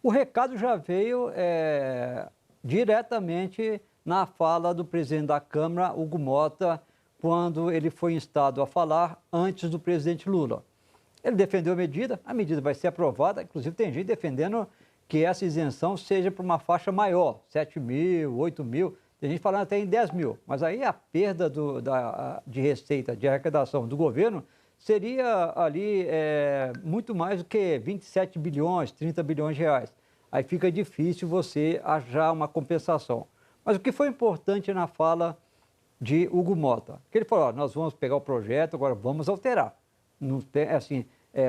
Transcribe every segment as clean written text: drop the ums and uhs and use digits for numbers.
O recado já veio diretamente na fala do presidente da Câmara, Hugo Mota, quando ele foi instado a falar antes do presidente Lula. Ele defendeu a medida vai ser aprovada, inclusive tem gente defendendo que essa isenção seja para uma faixa maior, 7 mil, 8 mil, tem gente falando até em 10 mil. Mas aí a perda de receita, de arrecadação do governo, seria ali muito mais do que 27 bilhões, 30 bilhões de reais. Aí fica difícil você achar uma compensação. Mas o que foi importante na fala de Hugo Mota? Que ele falou, nós vamos pegar o projeto, agora vamos alterar.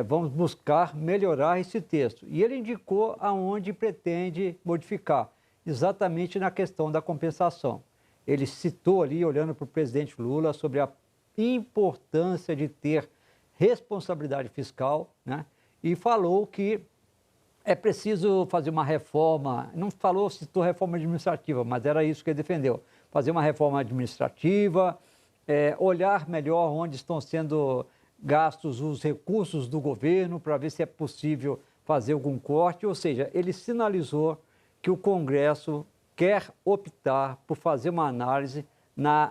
Vamos buscar melhorar esse texto. E ele indicou aonde pretende modificar, exatamente na questão da compensação. Ele citou ali, olhando para o presidente Lula, sobre a importância de ter responsabilidade fiscal, né? E falou que é preciso fazer uma reforma, não falou, citou reforma administrativa, mas era isso que ele defendeu, fazer uma reforma administrativa, olhar melhor onde estão sendo gastos os recursos do governo para ver se é possível fazer algum corte, ou seja, ele sinalizou que o Congresso quer optar por fazer uma análise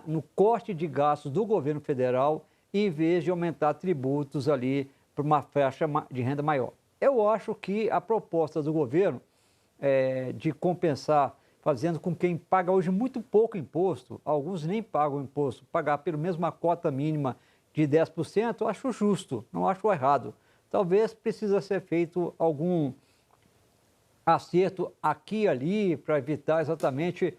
no corte de gastos do governo federal, em vez de aumentar tributos ali para uma faixa de renda maior. Eu acho que a proposta do governo de compensar, fazendo com quem paga hoje muito pouco imposto, alguns nem pagam imposto, pagar pelo menos uma cota mínima de 10%, eu acho justo, não acho errado. Talvez precisa ser feito algum acerto aqui e ali para evitar exatamente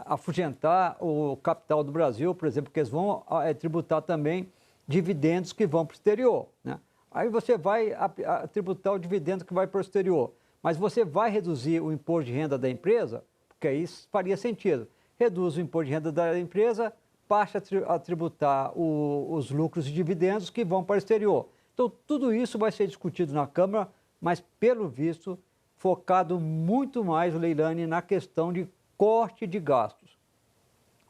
afugentar o capital do Brasil, por exemplo, que eles vão tributar também dividendos que vão para o exterior, né? Aí você vai tributar o dividendo que vai para o exterior, mas você vai reduzir o imposto de renda da empresa, porque aí faria sentido. Reduz o imposto de renda da empresa, passa a tributar os lucros e dividendos que vão para o exterior. Então, tudo isso vai ser discutido na Câmara, mas, pelo visto, focado muito mais, Leilani, na questão de corte de gastos.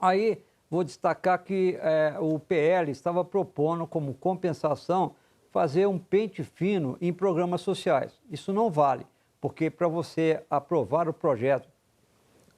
Aí, vou destacar que o PL estava propondo como compensação fazer um pente fino em programas sociais. Isso não vale, porque para você aprovar o projeto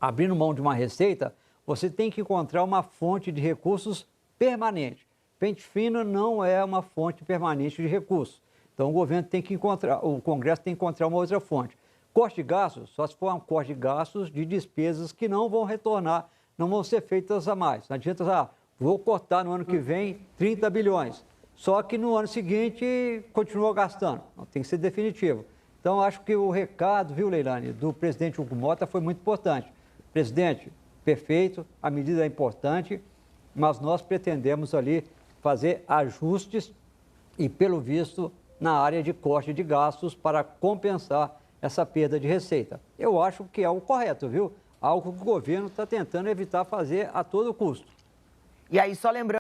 abrindo mão de uma receita, você tem que encontrar uma fonte de recursos permanente. Pente fino não é uma fonte permanente de recursos. Então, o governo tem que encontrar, o Congresso tem que encontrar uma outra fonte. Corte de gastos, só se for um corte de gastos de despesas que não vão retornar, não vão ser feitas a mais. Não adianta, vou cortar no ano que vem 30 bilhões. Só que no ano seguinte continua gastando. Não, tem que ser definitivo. Então, acho que o recado, viu, Leilani, do presidente Hugo Mota foi muito importante. Presidente, perfeito, a medida é importante, mas nós pretendemos ali fazer ajustes e, pelo visto, na área de corte de gastos para compensar essa perda de receita. Eu acho que é o correto, viu? Algo que o governo está tentando evitar fazer a todo custo. E aí, só lembrando...